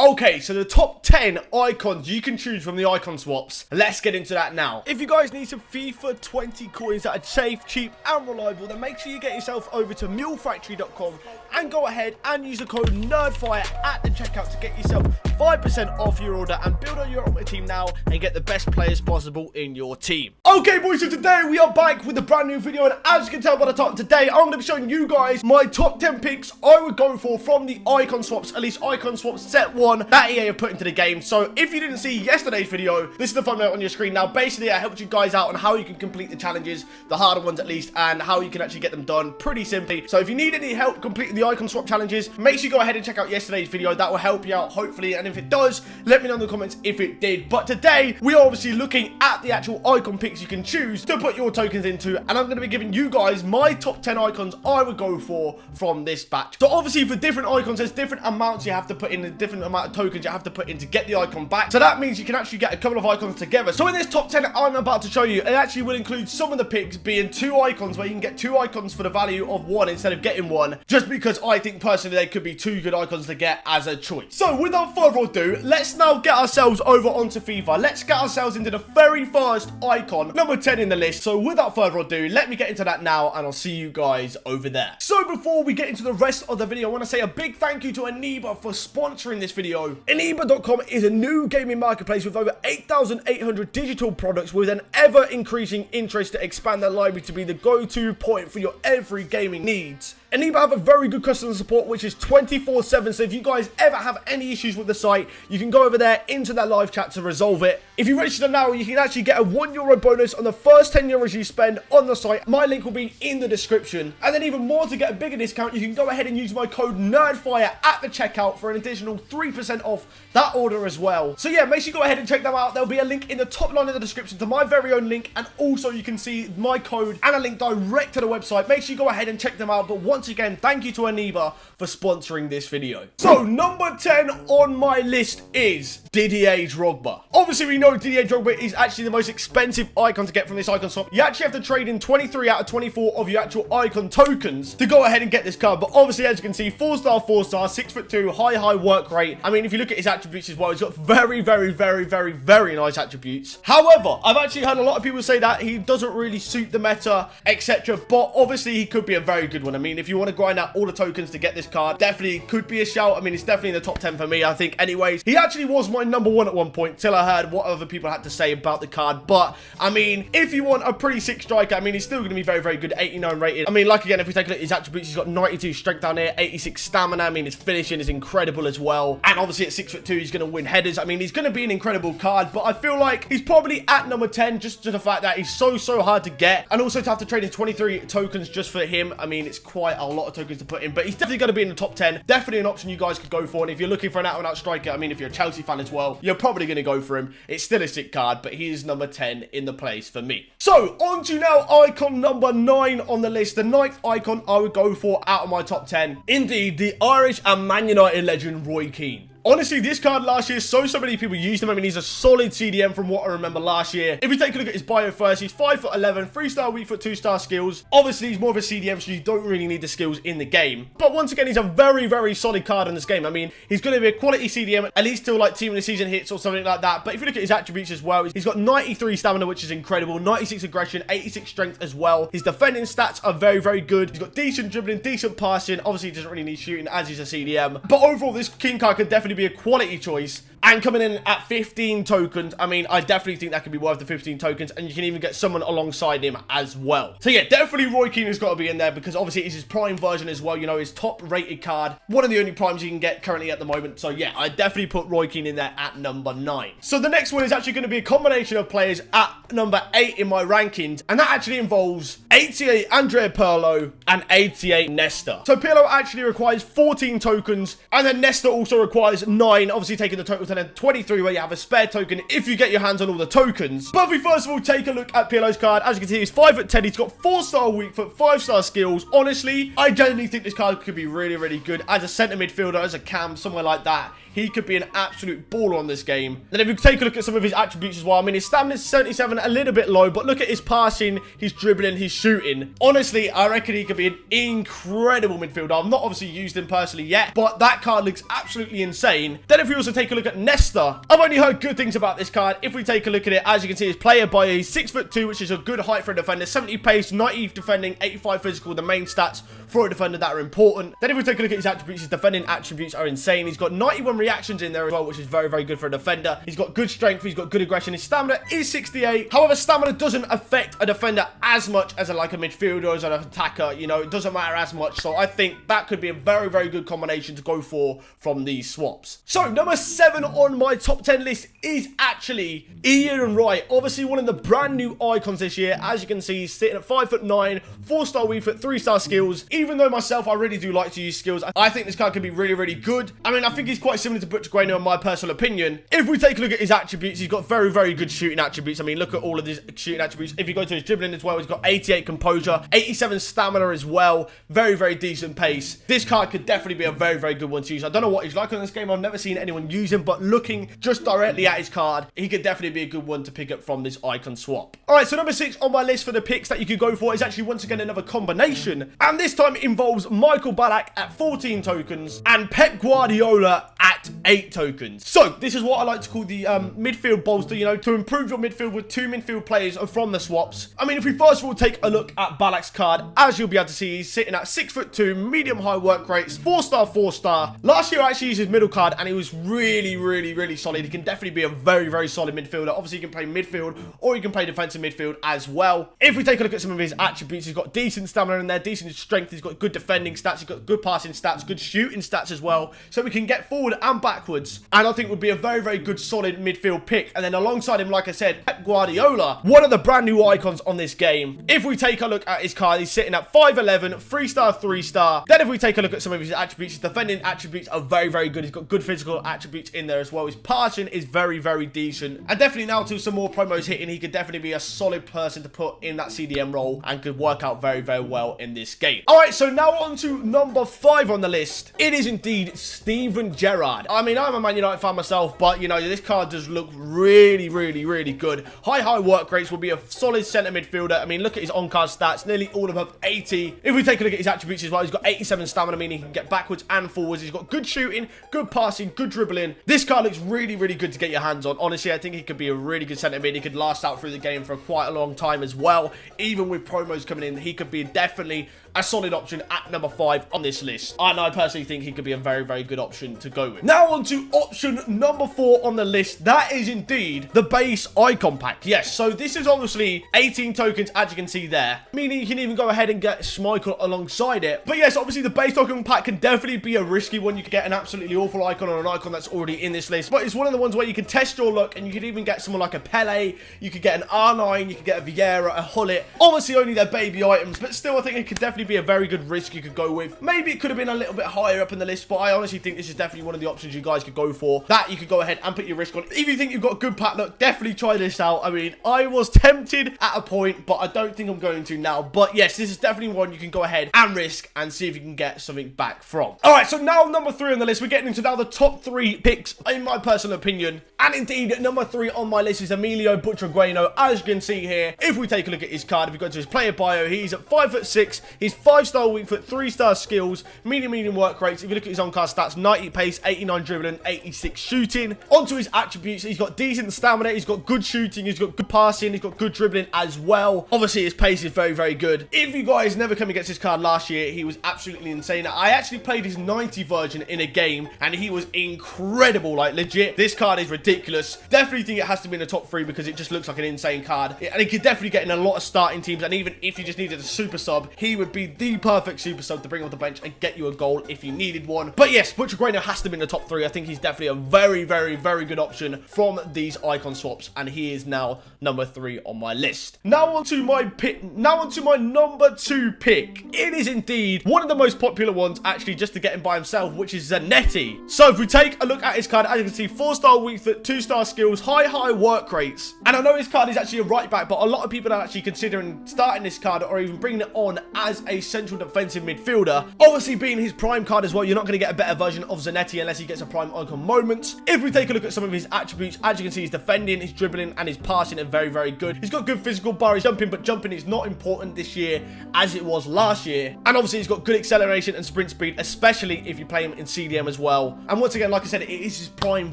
Okay, so the top 10 icons you can choose from the icon swaps. Let's get into that now. If you guys need some FIFA 20 coins that are safe, cheap, and reliable, then make sure you get yourself over to mulefactory.com and go ahead and use the code NERDFIRE at the checkout to get yourself 5% off your order and build on your ultimate team now and get the best players possible in your team. Okay, boys, so today we are back with a brand new video, and as you can tell by the title, today I'm going to be showing you guys my top 10 picks I would go for from the icon swaps, at least icon swaps set 1 that EA have put into the game. So if you didn't see yesterday's video, this is the thumbnail on your screen. Now, basically, I helped you guys out on how you can complete the challenges, the harder ones at least, and how you can actually get them done pretty simply. So if you need any help completing the icon swap challenges, make sure you go ahead and check out yesterday's video. That will help you out, hopefully, and if it does, let me know in the comments if it did. But today, we are obviously looking at the actual icon picks you can choose to put your tokens into, and I'm going to be giving you guys my top 10 icons I would go for from this batch. So obviously, for different icons, there's different amounts you have to put in, a different amount of tokens you have to put in to get the icon back. So that means you can actually get a couple of icons together. So in this top 10 I'm about to show you, it actually will include some of the picks being 2 icons, where you can get 2 icons for the value of 1 instead of getting 1, just because I think personally they could be 2 good icons to get as a choice. So without further ado, let's now get ourselves over onto FIFA. Let's get ourselves into the very first icon, number 10 in the list. So without further ado, let me get into that now, and I'll see you guys over there. So before we get into the rest of the video, I want to say a big thank you to Aniba for sponsoring this video. Aniba.com is a new gaming marketplace with over 8,800 digital products, with an ever-increasing interest to expand their library to be the go-to point for your every gaming needs. Aniba have a very good customer support, which is 24/7, so if you guys ever have any issues with the site, you can go over there into their live chat to resolve it. If you register now, you can actually get a €1 bonus on the first 10 euros you spend on the site. My link will be in the description. And then even more, to get a bigger discount, you can go ahead and use my code NERDFIRE at the checkout for an additional 3% off that order as well. So yeah, make sure you go ahead and check them out. There'll be a link in the top line of the description to my very own link, and also you can see my code and a link direct to the website. Make sure you go ahead and check them out. But once again, thank you to Aniba for sponsoring this video. So number 10 on my list is Didier Drogba. Obviously, we know Didier Drogba is actually the most expensive icon to get from this icon swap. You actually have to trade in 23 out of 24 of your actual icon tokens to go ahead and get this card. But obviously, as you can see, 4-star, 4-star, 6'2", high work rate. I mean, if you look at his attributes as well, he's got very nice attributes. However, I've actually heard a lot of people say that he doesn't really suit the meta, etc. But obviously, he could be a very good one. I mean, if you want to grind out all the tokens to get this card, definitely could be a shout. I mean, it's definitely in the top 10 for me, I think. Anyways, he actually was my number 1 at one point, till I heard what other people had to say about the card. But I mean, if you want a pretty sick striker, I mean, he's still going to be very good, 89 rated. I mean, like, again, if we take a look at his attributes, he's got 92 strength down here, 86 stamina. I mean, his finishing is incredible as well, and obviously at 6'2", he's going to win headers. I mean, he's going to be an incredible card, but I feel like he's probably at number 10 just to the fact that he's so hard to get, and also to have to trade in 23 tokens just for him. I mean, it's quite a lot of tokens to put in, but he's definitely going to be in the top 10. Definitely an option you guys could go for. And if you're looking for an out-and-out striker, I mean, if you're a Chelsea fan as well, you're probably going to go for him. It's still a sick card, but he is number 10 in the place for me. So on to now icon number 9 on the list. The 9th icon I would go for out of my top 10. Indeed, the Irish and Man United legend Roy Keane. Honestly, this card last year, so many people used him. I mean, he's a solid CDM from what I remember last year. If we take a look at his bio first, he's 5'11", 3-star, weak foot, 2-star skills. Obviously, he's more of a CDM, so you don't really need the skills in the game. But once again, he's a very solid card in this game. I mean, he's going to be a quality CDM, at least till like team of the season hits or something like that. But if you look at his attributes as well, he's got 93 stamina, which is incredible, 96 aggression, 86 strength as well. His defending stats are very good. He's got decent dribbling, decent passing. Obviously, he doesn't really need shooting as he's a CDM. But overall, this King card could definitely be a quality choice. And coming in at 15 tokens, I mean, I definitely think that could be worth the 15 tokens, and you can even get someone alongside him as well. So yeah, definitely Roy Keane has got to be in there, because obviously it's his prime version as well, you know, his top rated card. One of the only primes you can get currently at the moment. So yeah, I definitely put Roy Keane in there at number 9. So the next one is actually going to be a combination of players at number 8 in my rankings, and that actually involves 88 Andrea Pirlo and 88 Nesta. So Pirlo actually requires 14 tokens, and then Nesta also requires 9, obviously taking the total to then 23, where you have a spare token if you get your hands on all the tokens. But if we first of all take a look at Pirlo's card, as you can see, he's 5'10", he's got 4-star weak foot, 5-star skills. Honestly, I genuinely think this card could be really good as a centre midfielder, as a cam, somewhere like that. he could be an absolute baller on this game. Then if you take a look at some of his attributes as well, I mean, his stamina is 77, a little bit low, but look at his passing, his dribbling, his shooting. Honestly, I reckon he could be an incredible midfielder. I've not obviously used him personally yet, but that card looks absolutely insane. Then if we also take a look at Nesta, I've only heard good things about this card. If we take a look at it, as you can see, his player bio, he's 6'2", which is a good height for a defender, 70 pace, 90 defending, 85 physical, the main stats for a defender that are important. Then if we take a look at his attributes, his defending attributes are insane. He's got 91 reactions in there as well, which is very, very good for a defender. He's got good strength, he's got good aggression. His stamina is 68. However, stamina doesn't affect a defender as much as like a midfielder or as an attacker. You know, it doesn't matter as much. So I think that could be a very, very good combination to go for from these swaps. So number 7 on my top 10 list is actually Ian Wright. Obviously one of the brand new icons this year. As you can see, he's sitting at 5'9", 4-star weak foot, 3-star skills. Even though myself, I really do like to use skills, I think this card can be really, really good. I mean, I think he's quite similar to Butcher Grainer in my personal opinion. If we take a look at his attributes, he's got very, very good shooting attributes. I mean, look at all of his shooting attributes. If you go to his dribbling as well, he's got 88 composure, 87 stamina as well. Very, very decent pace. This card could definitely be a very, very good one to use. I don't know what he's like on this game. I've never seen anyone use him, but looking just directly at his card, he could definitely be a good one to pick up from this icon swap. All right, so number 6 on my list for the picks that you could go for is actually once again another combination, and this time it involves Michael Ballack at 14 tokens and Pep Guardiola at 8 tokens. So this is what I like to call the midfield bolster, you know, to improve your midfield with 2 midfield players from the swaps. I mean, if we first of all take a look at Ballack's card, as you'll be able to see, he's sitting at 6'2", medium high work rates, 4-star, 4-star. Last year I actually used his middle card and he was really, really, really solid. He can definitely be a very, very solid midfielder. Obviously you can play midfield or you can play defensive midfield as well. If we take a look at some of his attributes, he's got decent stamina in there, decent strength, he's got good defending stats, he's got good passing stats, good shooting stats as well, so we can get forward and backwards, and I think would be a very, very good solid midfield pick. And then alongside him, like I said, Pep Guardiola, one of the brand new icons on this game. If we take a look at his card, he's sitting at 5'11", 3-star, 3-star. Then if we take a look at some of his attributes, his defending attributes are very, very good. He's got good physical attributes in there as well. His passing is very, very decent, and definitely now to some more promos hitting, he could definitely be a solid person to put in that CDM role and could work out very, very well in this game. All right, so now on to number 5 on the list. It is indeed Steven Gerrard. I mean, I'm a Man United fan myself, but you know, this card does look really, really, really good. High work rates, will be a solid centre midfielder. I mean, look at his on-card stats, nearly all of them have 80. If we take a look at his attributes as well, he's got 87 stamina, meaning he can get backwards and forwards. He's got good shooting, good passing, good dribbling. This card looks really, really good to get your hands on. Honestly, I think he could be a really good centre mid. He could last out through the game for quite a long time as well. Even with promos coming in, he could be definitely a solid option at number 5 on this list. And I personally think he could be a very, very good option to go with. Now on to option number 4 on the list. That is indeed the base icon pack. Yes, so this is obviously 18 tokens, as you can see there. Meaning you can even go ahead and get Schmeichel alongside it. But yes, obviously the base icon pack can definitely be a risky one. You can get an absolutely awful icon or an icon that's already in this list. But it's one of the ones where you can test your luck, and you could even get someone like a Pele. You could get an R9. You could get a Vieira, a Hullet. Obviously only their baby items, but still I think it could definitely be a very good risk you could go with. Maybe it could have been a little bit higher up in the list, but I honestly think this is definitely one of the options you guys could go for, that you could go ahead and put your risk on. If you think you've got good pack luck, definitely try this out. I mean, I was tempted at a point, but I don't think I'm going to now. But yes, this is definitely one you can go ahead and risk and see if you can get something back from. All right, so now number 3 on the list, we're getting into now the top 3 picks in my personal opinion. And indeed, number 3 on my list is Emilio Butragueno. As you can see here, if we take a look at his card, if we go to his player bio, he's at 5'6", he's 5-star weak foot, 3-star skills, medium work rates. If you look at his on-card stats, 90 pace, 89 dribbling, 86 shooting. Onto his attributes, he's got decent stamina, he's got good shooting, he's got good passing, he's got good dribbling as well. Obviously, his pace is very, very good. If you guys never come against this card last year, he was absolutely insane. I actually played his 90 version in a game, and he was incredible, like legit. This card is ridiculous. Definitely think it has to be in the top 3 because it just looks like an insane card. And he could definitely get in a lot of starting teams, and even if you just needed a super sub, he would be the perfect super sub to bring off the bench and get you a goal if you needed one. But yes, Butragueno has to be in the top 3. I think he's definitely a very, very, very good option from these icon swaps, and he is now number 3 on my list. Now onto my pick. Now onto my number 2 pick. It is indeed one of the most popular ones, actually, just to get him by himself, which is Zanetti. So if we take a look at his card, as you can see, 4-star weak foot, effort, 2-star skills, high work rates. And I know this card is actually a right back, but a lot of people are actually considering starting this card or even bringing it on as a central defensive midfielder. Obviously, being his prime card as well, you're not going to get a better version of Zanetti unless he gets a prime icon moment. If we take a look at some of his attributes, as you can see, his defending, his dribbling, and his passing are very good. He's got good physical bar, he's jumping, but jumping is not important this year as it was last year. And obviously, he's got good acceleration and sprint speed, especially if you play him in CDM as well. And once again, like I said, it is his prime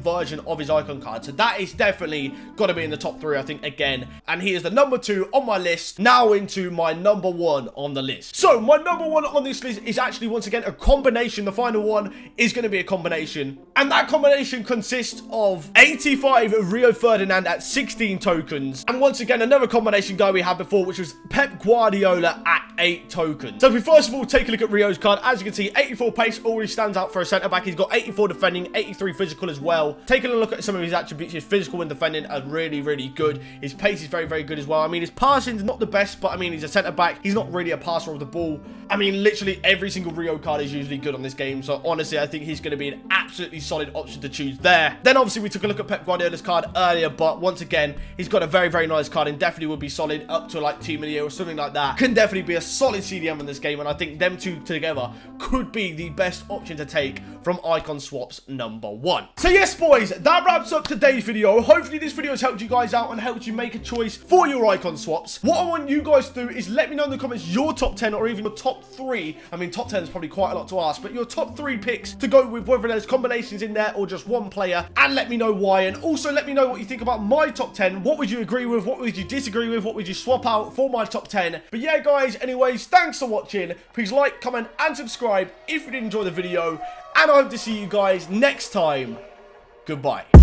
version of his icon card. So that is definitely got to be in the top 3, I think, again. And he is the number 2 on my list. Now into my number 1 on the list. So my number 1 on this list is actually, once again, a combination. The final one is going to be a combination. And that combination consists of 85 Rio Ferdinand at 16 tokens. And once again, another combination guy we had before, which was Pep Guardiola at 8 tokens. So if we first of all take a look at Rio's card, as you can see, 84 pace already stands out for a centre-back. He's got 84 defending, 83 physical as well. Taking a look at some of his attributes, his physical and defending are really good. His pace is very good as well. I mean, his passing is not the best, but I mean, he's a centre-back. He's not really a passer of the ball. I mean, literally every single Rio card is usually good on this game. So honestly, I think he's going to be an absolutely solid option to choose there. Then obviously we took a look at Pep Guardiola's card earlier, but once again, he's got a very nice card and definitely would be solid up to like Team of the Year or something like that. Can definitely be a solid CDM in this game, and I think them two together could be the best option to take from Icon Swaps number 1. So yes, boys, that wraps up today's video. Hopefully this video has helped you guys out and helped you make a choice for your Icon Swaps. What I want you guys to do is let me know in the comments your top 10 or even your top 3. I mean, top 10 is probably quite a lot to ask, but your top 3 picks to go with, whether there's combinations in there or just one player, and let me know why. And also let me know what you think about my top 10. What would you agree with? What would you disagree with? What would you swap out for my top 10? But yeah, guys, anyways, thanks for watching. Please like, comment, and subscribe if you did enjoy the video. And I hope to see you guys next time. Goodbye.